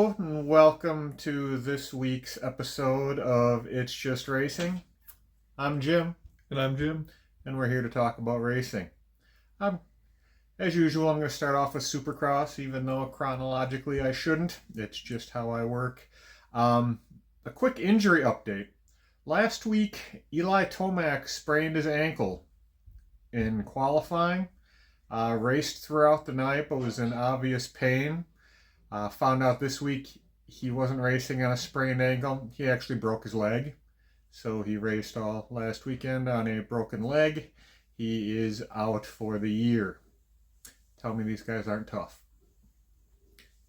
Hello and welcome to this week's episode of It's Just Racing. I'm Jim. And I'm Jim. And we're here to talk about racing. As usual, I'm going to start off with Supercross, even though chronologically I shouldn't. It's just how I work. A quick injury update. Last week, Eli Tomac sprained his ankle in qualifying. Raced throughout the night, but was in obvious pain. Found out this week he wasn't racing on a sprained ankle. He actually broke his leg. So he raced all last weekend on a broken leg. He is out for the year. Tell me these guys aren't tough.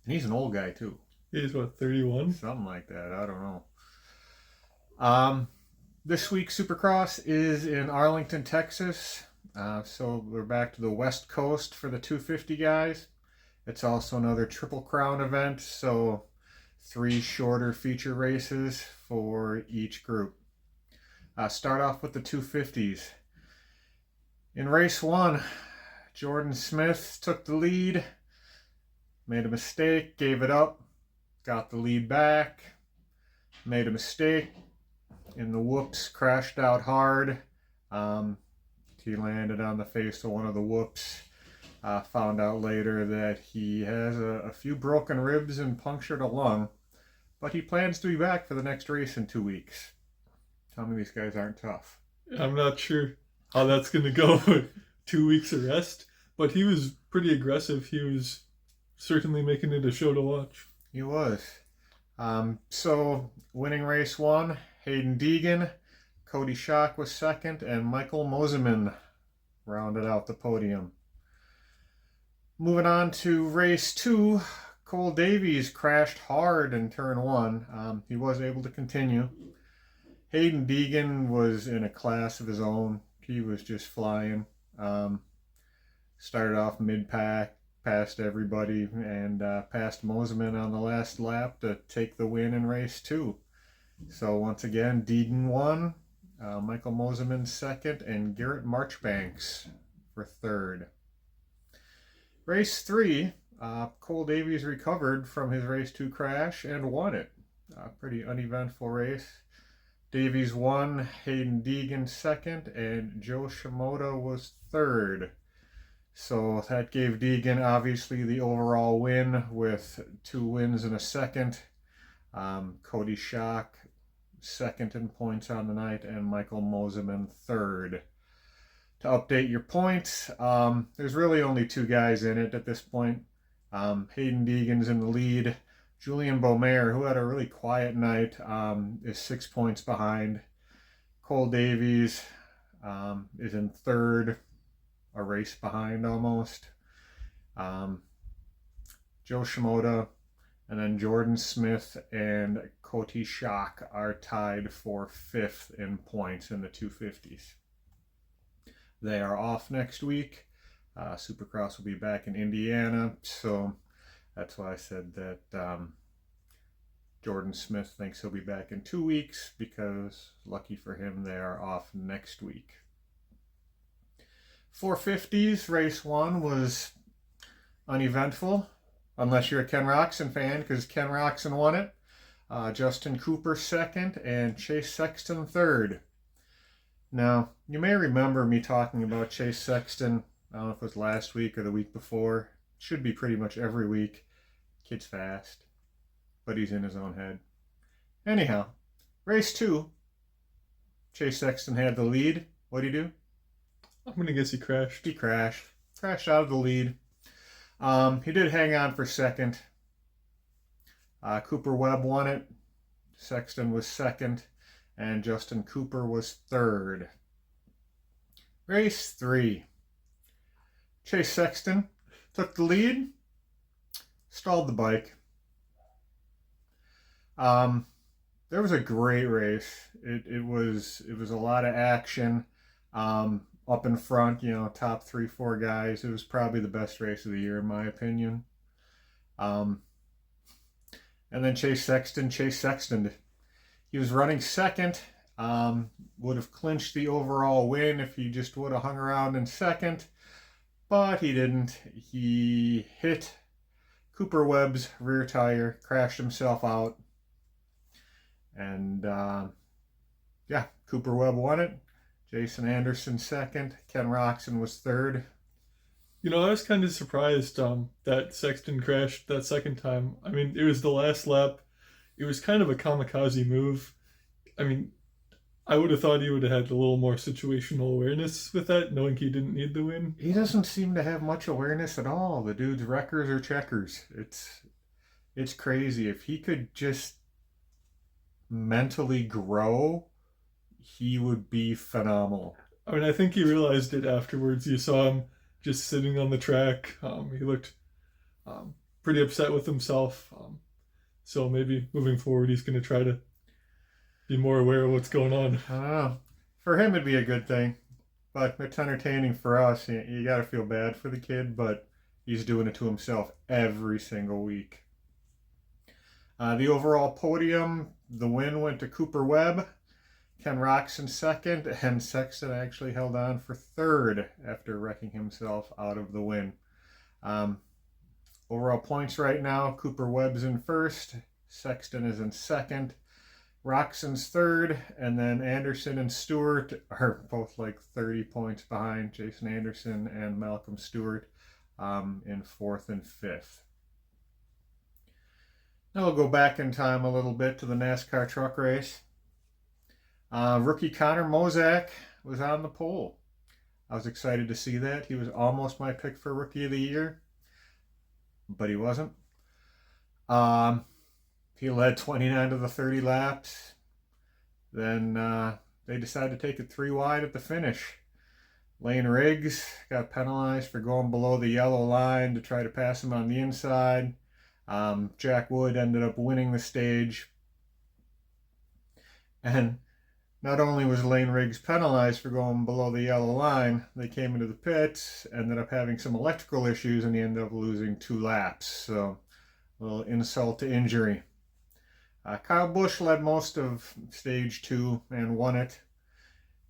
And he's an old guy too. He's what, 31? Something like that. I don't know. This week's Supercross is in Arlington, Texas. So we're back to the West Coast for the 250 guys. It's also another Triple Crown event, so 3 shorter feature races for each group. Start off with the 250s. In race 1, Jordan Smith took the lead, made a mistake, gave it up, got the lead back, made a mistake in the whoops, crashed out hard. He landed on the face of one of the whoops. Found out later that he has a few broken ribs and punctured a lung, but he plans to be back for the next race in 2 weeks. Tell me these guys aren't tough. I'm not sure how that's going to go with 2 weeks of rest, but he was pretty aggressive. He was certainly making it a show to watch. He was. So, winning race 1, Hayden Deegan, Cody Schock was second, and Michael Moseman rounded out the podium. Moving on to race 2, Cole Davies crashed hard in turn 1. He was able to continue. Hayden Deegan was in a class of his own. He was just flying. Started off mid-pack, passed everybody, and passed Moseman on the last lap to take the win in race 2. So once again, Deegan won, Michael Moseman second, and Garrett Marchbanks for third. Race 3, Cole Davies recovered from his race 2 crash and won it. Pretty uneventful race. Davies won, Hayden Deegan second, and Joe Shimoda was third. So that gave Deegan obviously the overall win with 2 wins and a second. Cody Schock second in points on the night, and Michael Moseman third. To update your points, there's really only 2 guys in it at this point. Hayden Deegan's in the lead. Julian Beaumaire, who had a really quiet night, is 6 points behind. Cole Davies is in third, a race behind almost. Joe Shimoda, and then Jordan Smith and Cody Schock are tied for 5th in points in the 250s. They are off next week. Supercross will be back in Indiana, so that's why I said that Jordan Smith thinks he'll be back in 2 weeks, because lucky for him, they are off next week. 450s, race 1 was uneventful, unless you're a Ken Roczen fan, because Ken Roczen won it. Justin Cooper second, and Chase Sexton third. Now, you may remember me talking about Chase Sexton, I don't know if it was last week or the week before. Should be pretty much every week. Kid's fast, but he's in his own head. Anyhow, race 2, Chase Sexton had the lead. What'd he do? I'm going to guess he crashed. He crashed out of the lead. He did hang on for second. Cooper Webb won it. Sexton was second, and Justin Cooper was third. Race 3. Chase Sexton took the lead, stalled the bike. There was a great race. It was a lot of action. Up in front, top 3-4 guys. It was probably the best race of the year in my opinion. And then Chase Sexton. He was running second. Would have clinched the overall win if he just would have hung around in second, but he didn't. He hit Cooper Webb's rear tire, crashed himself out. And yeah, Cooper Webb won it. Jason Anderson second. Ken Roczen was third. You know, I was kind of surprised that Sexton crashed that second time. I mean, it was the last lap. It was kind of a kamikaze move. I mean, I would have thought he would have had a little more situational awareness with that, knowing he didn't need the win. He doesn't seem to have much awareness at all. The dude's wreckers or checkers. It's crazy. If he could just mentally grow, he would be phenomenal. I mean, I think he realized it afterwards. You saw him just sitting on the track. He looked pretty upset with himself. So maybe moving forward, he's going to try to be more aware of what's going on. I don't know. For him, it'd be a good thing, but it's entertaining for us. You got to feel bad for the kid, but he's doing it to himself every single week. The overall podium, the win went to Cooper Webb, Ken Roczen second, and Sexton actually held on for third after wrecking himself out of the win. Overall points right now, Cooper Webb's in first, Sexton is in second, Roczen's third, and then Anderson and Stewart are both like 30 points behind Jason Anderson and Malcolm Stewart in fourth and fifth. Now we'll go back in time a little bit to the NASCAR truck race. Rookie Connor Mozak was on the pole. I was excited to see that. He was almost my pick for Rookie of the Year, but he wasn't. He led 29 of the 30 laps. Then they decided to take it 3 wide at the finish. Lane Riggs got penalized for going below the yellow line to try to pass him on the inside. Jack Wood ended up winning the stage. And not only was Lane Riggs penalized for going below the yellow line, they came into the pits, ended up having some electrical issues, and he ended up losing 2 laps. So a little insult to injury. Kyle Busch led most of stage 2 and won it.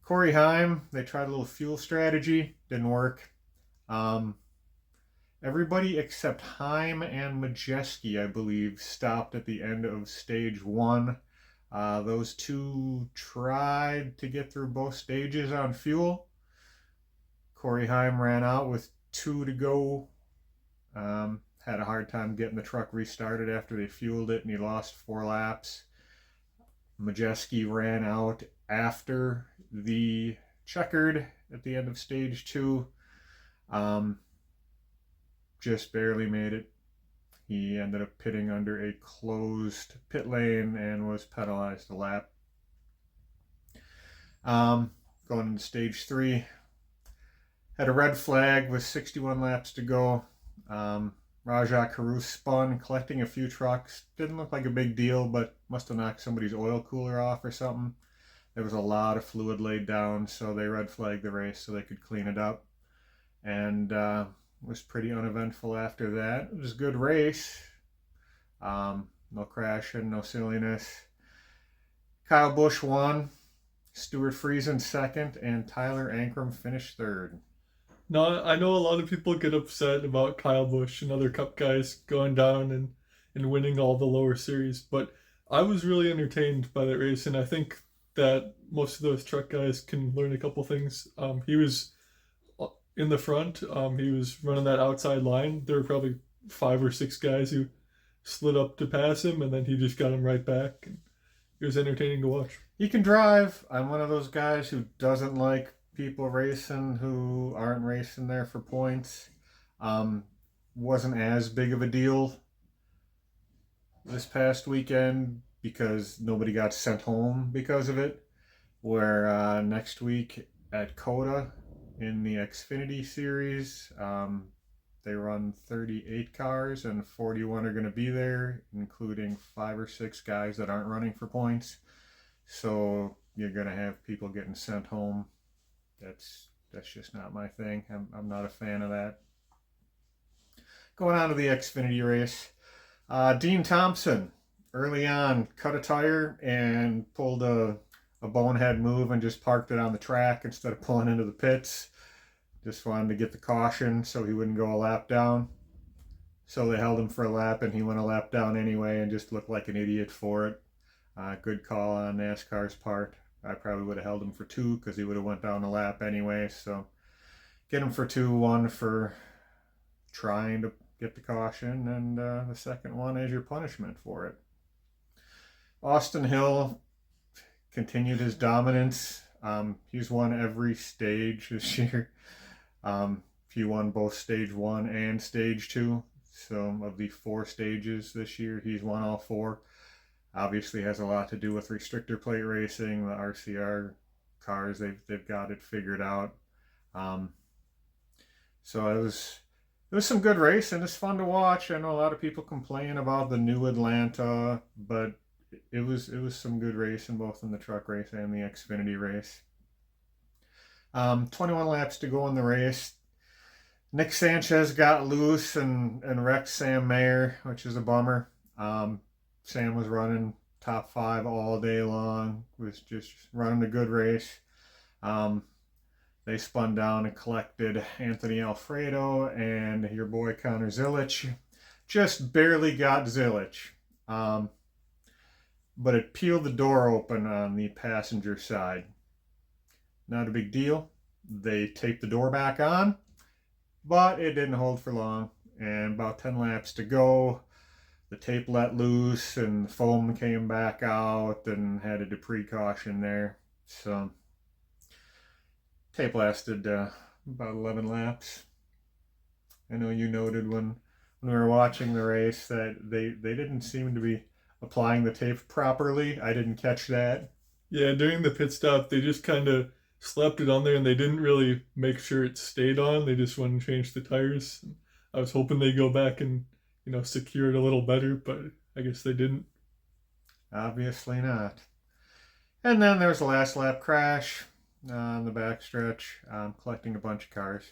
Corey Heim, they tried a little fuel strategy, didn't work. Everybody except Heim and Majeski, I believe, stopped at the end of stage 1. Those two tried to get through both stages on fuel. Corey Heim ran out with 2 to go. Had a hard time getting the truck restarted after they fueled it, and he lost 4 laps. Majeski ran out after the checkered at the end of stage 2. Just barely made it. He ended up pitting under a closed pit lane and was penalized a lap. Going into stage 3, had a red flag with 61 laps to go. Rajah Caruth spun, collecting a few trucks. Didn't look like a big deal, but must have knocked somebody's oil cooler off or something. There was a lot of fluid laid down, so they red flagged the race so they could clean it up. And was pretty uneventful after that. It was a good race. No crashing, no silliness. Kyle Busch won. Stuart Friesen second, and Tyler Ankrum finished third. Now, I know a lot of people get upset about Kyle Busch and other Cup guys going down and winning all the lower series, but I was really entertained by that race, and I think that most of those truck guys can learn a couple things. He was in the front. He was running that outside line. There were probably 5 or 6 guys who slid up to pass him, and then he just got him right back. And it was entertaining to watch. He can drive. I'm one of those guys who doesn't like people racing who aren't racing there for points. Wasn't as big of a deal this past weekend because nobody got sent home because of it. Where next week at COTA in the Xfinity series, they run 38 cars and 41 are going to be there, including 5 or 6 guys that aren't running for points. So you're going to have people getting sent home. That's just not my thing. I'm not a fan of that. Going on to the Xfinity race. Dean Thompson, early on, cut a tire and pulled a bonehead move and just parked it on the track instead of pulling into the pits. Just wanted to get the caution so he wouldn't go a lap down. So they held him for a lap, and he went a lap down anyway and just looked like an idiot for it. Good call on NASCAR's part. I probably would have held him for 2 because he would have went down a lap anyway. So get him for 2, 1 for trying to get the caution, and the second one as your punishment for it. Austin Hill continued his dominance. He's won every stage this year. He won both stage 1 and stage 2. So of the 4 stages this year, he's won all 4. Obviously has a lot to do with restrictor plate racing. The RCR cars, they've got it figured out. So it was some good racing. It's fun to watch. I know a lot of people complain about the new Atlanta, but it was some good racing both in the truck race and the Xfinity race. 21 laps to go in the race. Nick Sanchez got loose and wrecked Sam Mayer, which is a bummer. Sam was running top 5 all day long, was just running a good race. They spun down and collected Anthony Alfredo and your boy Connor Zilic. Just barely got Zilic. But it peeled the door open on the passenger side. Not a big deal. They taped the door back on, but it didn't hold for long. And about 10 laps to go, the tape let loose and the foam came back out and had a precaution there. So tape lasted about 11 laps. I know you noted when we were watching the race that they didn't seem to be applying the tape properly. I didn't catch that. Yeah, during the pit stop, they just kind of slapped it on there, and they didn't really make sure it stayed on. They just went and changed the tires. I was hoping they'd go back and secure it a little better, but I guess they didn't. Obviously not. And then there was a last lap crash on the backstretch, collecting a bunch of cars.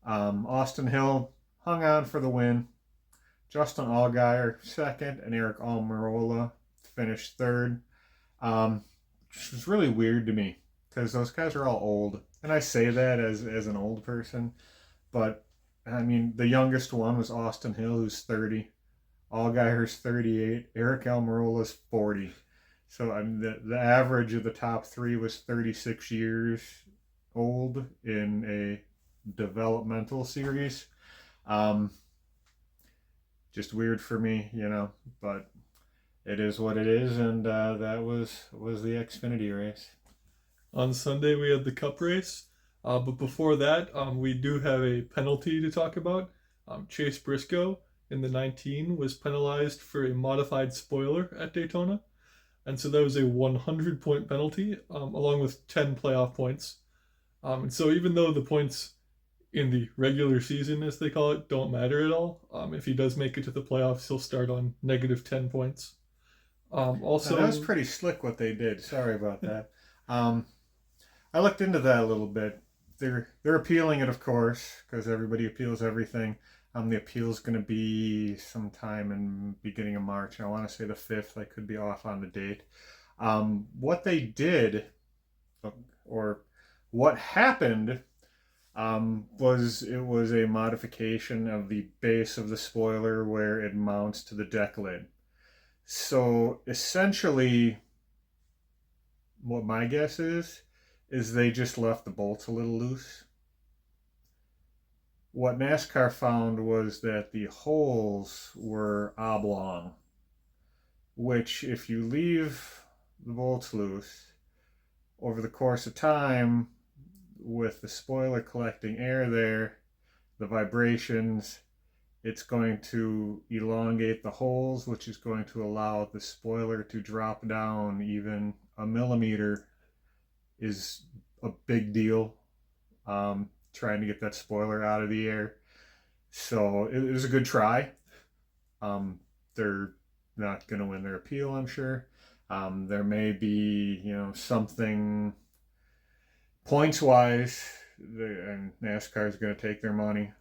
Austin Hill hung on for the win. Justin Allgaier second, and Eric Almirola finished third. Which was really weird to me because those guys are all old, and I say that as an old person, but I mean the youngest one was Austin Hill, who's 30. Allgaier's 38. Eric Almirola's 40. So I mean the average of the top 3 was 36 years old in a developmental series. Just weird for me, but it is what it is, and that was the Xfinity race. On Sunday, we had the Cup race, but before that, we do have a penalty to talk about. Chase Briscoe in the 19 was penalized for a modified spoiler at Daytona, and so that was a 100-point penalty, along with 10 playoff points. And so even though the points in the regular season, as they call it, don't matter at all, if he does make it to the playoffs, he'll start on negative 10 points. Also, now, that was pretty slick what they did. Sorry about that. I looked into that a little bit. They're appealing it, of course, because everybody appeals everything. The appeal's going to be sometime in beginning of March. I want to say the 5th. I could be off on the date. What they did, or what happened, was a modification of the base of the spoiler where it mounts to the deck lid. So essentially, what my guess is they just left the bolts a little loose. What NASCAR found was that the holes were oblong, which if you leave the bolts loose over the course of time, with the spoiler collecting air there, the vibrations, it's going to elongate the holes, which is going to allow the spoiler to drop down even a millimeter. Is a big deal, trying to get that spoiler out of the air. So it was a good try. They're not going to win their appeal, I'm sure. There may be, something points-wise, and NASCAR is going to take their money.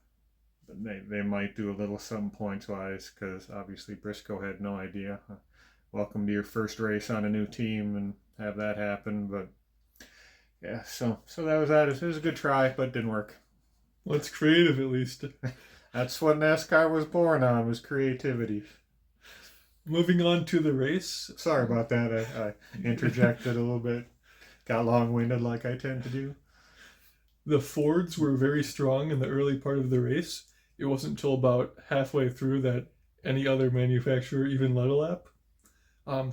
They might do a little something points-wise, because obviously Briscoe had no idea. Welcome to your first race on a new team and have that happen, but yeah, so that was that. It was a good try, but it didn't work. Well, it's creative at least. That's what NASCAR was born on, was creativity. Moving on to the race. Sorry about that. I interjected a little bit. Got long-winded like I tend to do. The Fords were very strong in the early part of the race. It wasn't until about halfway through that any other manufacturer even led a lap.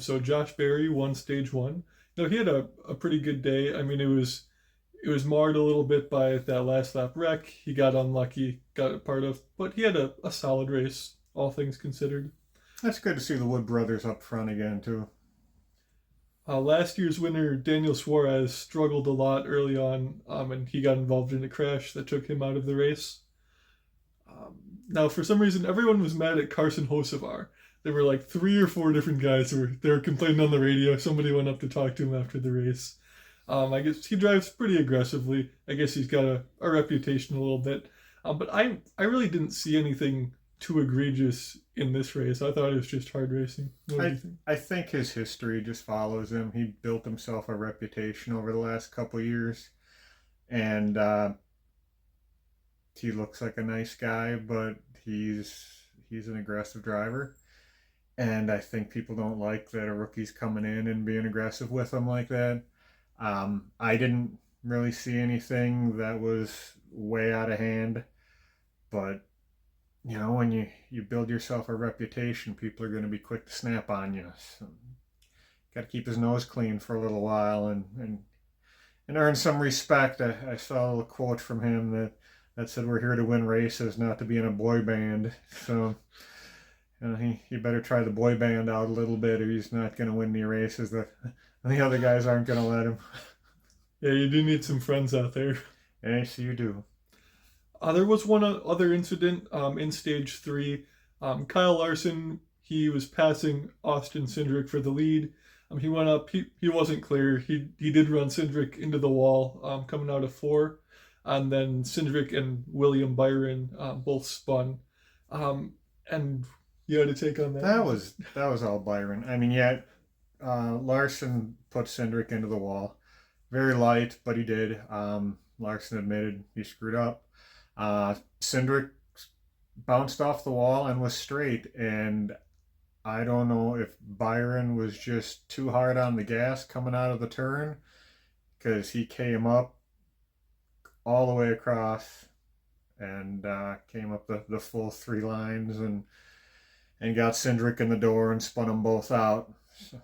So Josh Berry won stage one. No, he had a pretty good day. I mean, it was marred a little bit by that last lap wreck. He got unlucky, got it part of, but he had a solid race, all things considered. That's good to see the Wood brothers up front again, too. Last year's winner, Daniel Suarez, struggled a lot early on, and he got involved in a crash that took him out of the race. Now, for some reason, everyone was mad at Carson Hocevar. There were like 3 or 4 different guys they were complaining on the radio. Somebody went up to talk to him after the race. I guess he drives pretty aggressively. I guess he's got a reputation a little bit. But I really didn't see anything too egregious in this race. I thought it was just hard racing. What do you think? I think his history just follows him. He built himself a reputation over the last couple of years. And he looks like a nice guy, but he's an aggressive driver. And I think people don't like that a rookie's coming in and being aggressive with him like that. I didn't really see anything that was way out of hand, but when you build yourself a reputation, people are going to be quick to snap on you. So, got to keep his nose clean for a little while and earn some respect. I saw a little quote from him that said, "We're here to win races, not to be in a boy band." So he better try the boy band out a little bit, or he's not going to win any races. The other guys aren't going to let him. Yeah, you do need some friends out there. Yes, you do. There was one other incident in stage 3. Kyle Larson, he was passing Austin Cindric for the lead. He went up, he wasn't clear. He did run Cindric into the wall coming out of 4. And then Cindric and William Byron both spun. And you had a take on that? That was all Byron. I mean, yeah, Larson put Cindric into the wall. Very light, but he did. Larson admitted he screwed up. Cindric bounced off the wall and was straight, and I don't know if Byron was just too hard on the gas coming out of the turn, because he came up all the way across and came up the full 3 lines and got Cindric in the door and spun them both out. So,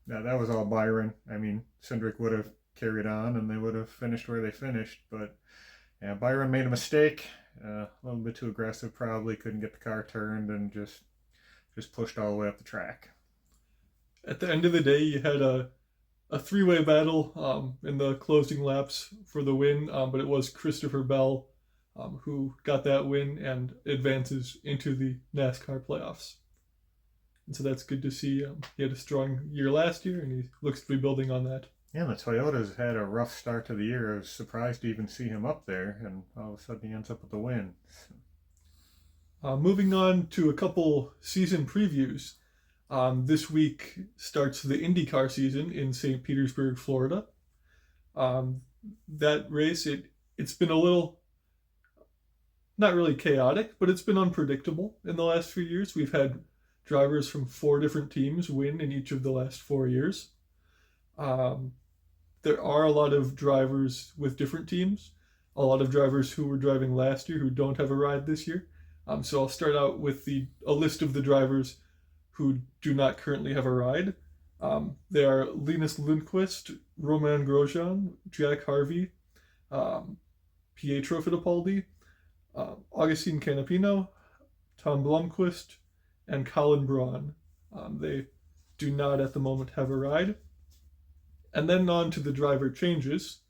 yeah, that was all Byron. I mean, Cindric would have carried on and they would have finished where they finished, but yeah, Byron made a mistake, a little bit too aggressive probably, couldn't get the car turned and just pushed all the way up the track. At the end of the day, you had a 3-way battle in the closing laps for the win, but it was Christopher Bell who got that win and advances into the NASCAR playoffs. And so that's good to see. He had a strong year last year, and he looks to be building on that. Yeah, the Toyotas had a rough start to the year. I was surprised to even see him up there, and all of a sudden he ends up with the win. Moving on to a couple season previews. This week starts the Indycar season in St. Petersburg, Florida. That race, it's been a little, not really chaotic, but it's been unpredictable in the last few years. We've had drivers from 4 different teams win in each of the last 4 years. There are a lot of drivers with different teams, a lot of drivers who were driving last year who don't have a ride this year. So I'll start out with a list of the drivers who do not currently have a ride. They are Linus Lundqvist, Roman Grosjean, Jack Harvey, Pietro Fittipaldi, Augustine Canapino, Tom Blomqvist, and Colin Braun. They do not at the moment have a ride. And then on to the driver changes.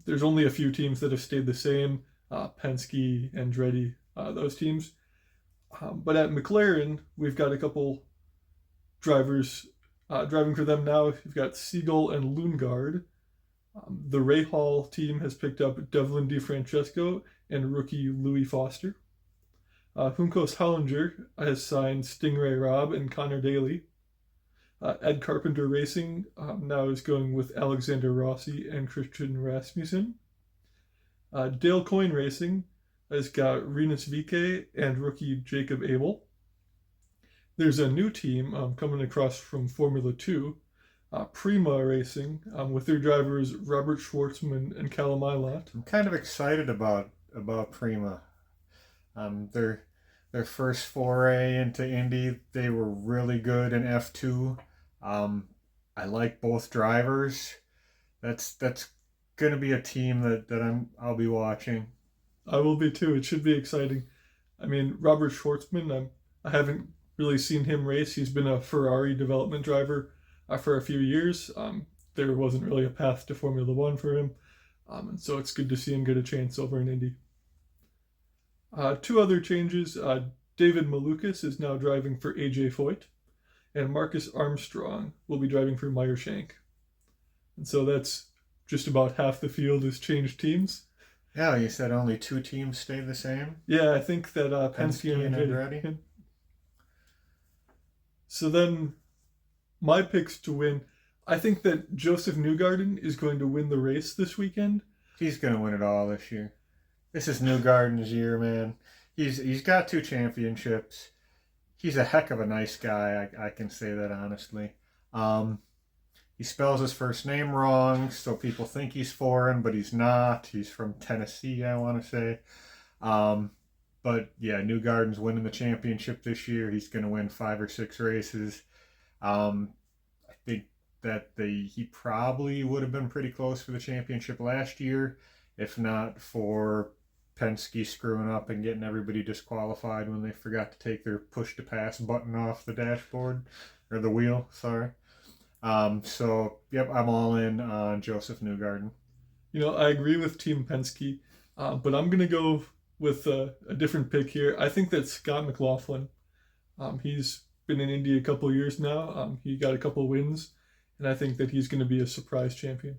There's only a few teams that have stayed the same, Penske, Andretti, those teams. But at McLaren, we've got a couple drivers driving for them now. You've got Siegel and Lundgaard. The Rahal team has picked up Devlin DeFrancesco and rookie Louis Foster. Juncos Hollinger has signed Stingray Robb and Connor Daly. Ed Carpenter Racing now is going with Alexander Rossi and Christian Rasmussen. Dale Coyne Racing has got Rinus VeeKay and rookie Jacob Abel. There's a new team coming across from Formula 2, Prima Racing, with their drivers Robert Schwartzman and Callum Ilott. I'm kind of excited about Prima. Their first foray into Indy, they were really good in F2. I like both drivers. That's gonna be a team that I'll be watching. I will be too. It should be exciting. I mean, Robert Schwartzman, I haven't really seen him race. He's been a Ferrari development driver for a few years. There wasn't really a path to Formula One for him, and so it's good to see him get a chance over in Indy. Two other changes. David Malukas is now driving for AJ Foyt, and Marcus Armstrong will be driving for Meyer Shank. And so that's just about half the field has changed teams. Yeah, you said only two teams stay the same? Yeah, I think that Penske and Andretti. So then, my picks to win, I think that Joseph Newgarden is going to win the race this weekend. He's going to win it all this year. This is Newgarden's year, man. He's got 2 championships. He's a heck of a nice guy. I can say that honestly. He spells his first name wrong, so people think he's foreign, but he's not. He's from Tennessee, I want to say. But yeah, Newgarden's winning the championship this year. He's going to win 5 or 6 races. I think that he probably would have been pretty close for the championship last year, if not for Penske screwing up and getting everybody disqualified when they forgot to take their push to pass button off the dashboard, or the wheel, sorry. So, yep, I'm all in on Joseph Newgarden. You know, I agree with Team Penske, but I'm going to go with a different pick here. I think that Scott McLaughlin, he's been in Indy a couple of years now. He got a couple of wins, and I think that he's going to be a surprise champion.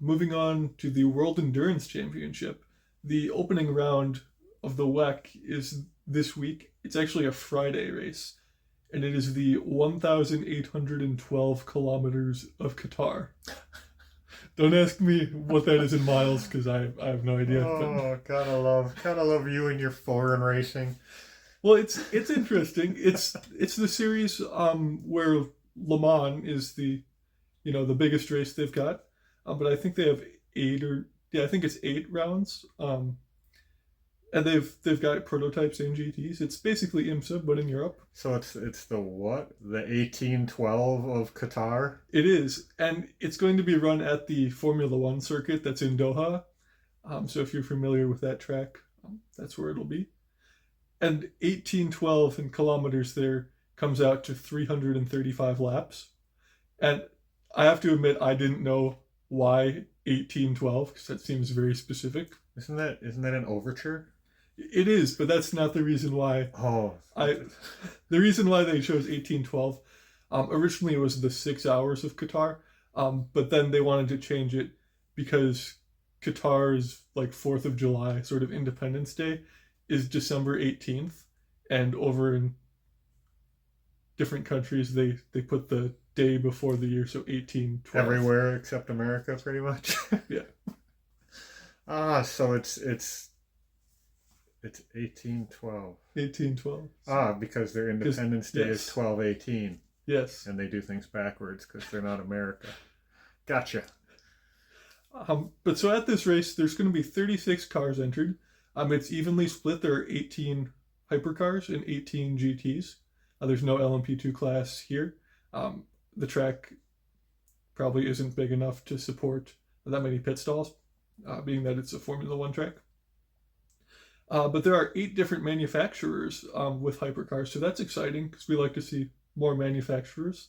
Moving on to the World Endurance Championship, the opening round of the WEC is this week. It's actually a Friday race, and it is the 1,812 kilometers of Qatar. Don't ask me what that is in miles, because I have no idea. Oh, gotta love you and your foreign racing. Well, it's interesting. It's the series where Le Mans is the biggest race they've got, but I think they have 8 rounds. And they've got prototypes and GTs. It's basically IMSA, but in Europe. So it's the what? The 1812 of Qatar? It is. And it's going to be run at the Formula One circuit that's in Doha. So if you're familiar with that track, that's where it'll be. And 1812 in kilometers there comes out to 335 laps. And I have to admit, I didn't know why 1812, because that seems very specific. Isn't that an overture? It is, but that's not the reason why. Oh, the reason why they chose 1812. Originally, it was the 6 hours of Qatar, but then they wanted to change it because Qatar's 4th of July, sort of Independence Day, is December 18th, and over in different countries they put the day before the year, so 1812. Everywhere except America, pretty much. Yeah. So it's 1812. 1812. Because their Independence Day is 12/18. Yes. And they do things backwards because they're not America. Gotcha. But so at this race, there's going to be 36 cars entered. It's evenly split. There are 18 hypercars and 18 GTs. There's no LMP2 class here. The track probably isn't big enough to support that many pit stalls, being that it's a Formula One track. But there are 8 different manufacturers with hypercars, so that's exciting because we like to see more manufacturers.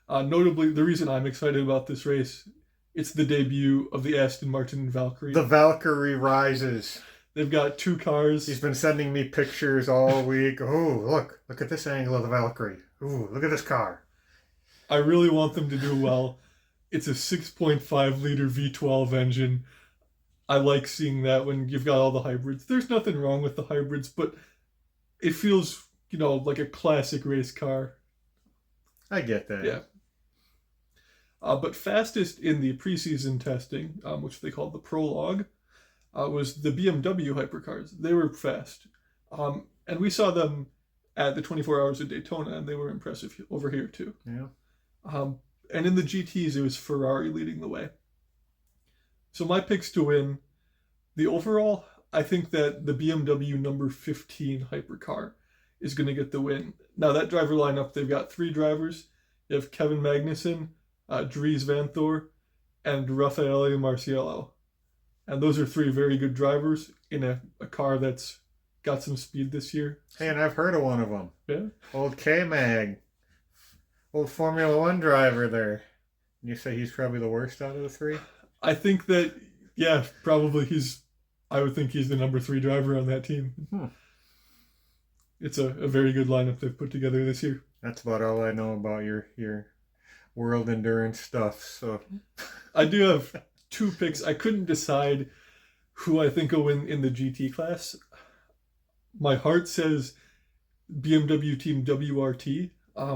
Notably, the reason I'm excited about this race, it's the debut of the Aston Martin Valkyrie. The Valkyrie rises. They've got 2 cars. He's been sending me pictures all week. Oh, look at this angle of the Valkyrie. Ooh, look at this car. I really want them to do well. It's a 6.5 liter V12 engine. I like seeing that when you've got all the hybrids. There's nothing wrong with the hybrids, but it feels, like a classic race car. I get that. Yeah. But fastest in the preseason testing, which they call the prologue, was the BMW hypercars. They were fast. And we saw them at the 24 Hours of Daytona, and they were impressive over here too. Yeah. And in the GTs, it was Ferrari leading the way. So my picks to win, the overall, I think that the BMW number 15 hypercar is going to get the win. Now that driver lineup, they've got 3 drivers. You have Kevin Magnussen, Dries Vanthoor, and Raffaele Marciello. And those are 3 very good drivers in a car that's got some speed this year. Hey, and I've heard of one of them. Yeah. Old K-Mag. Old Formula One driver there. You say he's probably the worst out of the 3? I think that, yeah, probably I would think he's the number 3 driver on that team. It's a very good lineup they've put together this year. That's about all I know about your world endurance stuff. So I do have 2 picks. I couldn't decide who I think will win in the GT class. My heart says BMW team WRT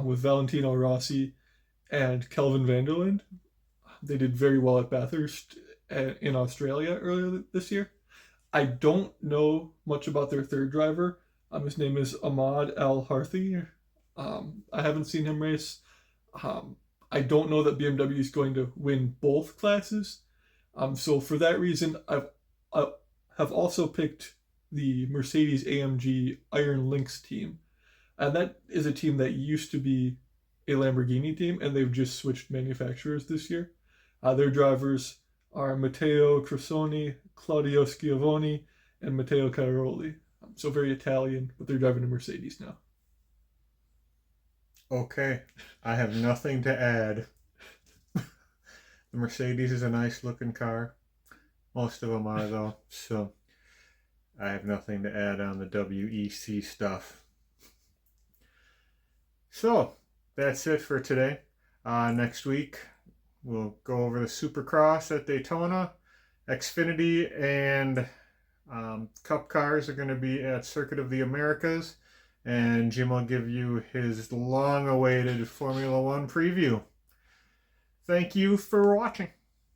with Valentino Rossi and Kelvin van der Linde. They did very well at Bathurst in Australia earlier this year. I don't know much about their 3rd driver. His name is Ahmad Al Harthi. I haven't seen him race. I don't know that BMW is going to win both classes. So for that reason, I have also picked the Mercedes AMG Iron Lynx team. And that is a team that used to be a Lamborghini team, and they've just switched manufacturers this year. Their drivers are Matteo Crosoni, Claudio Schiavone, and Matteo Cairoli. So very Italian, but they're driving a Mercedes now. Okay, I have nothing to add. The Mercedes is a nice looking car. Most of them are though, so I have nothing to add on the WEC stuff. So that's it for today. Next week we'll go over the Supercross at Daytona. Xfinity and Cup cars are going to be at Circuit of the Americas. And Jim will give you his long-awaited Formula One preview. Thank you for watching.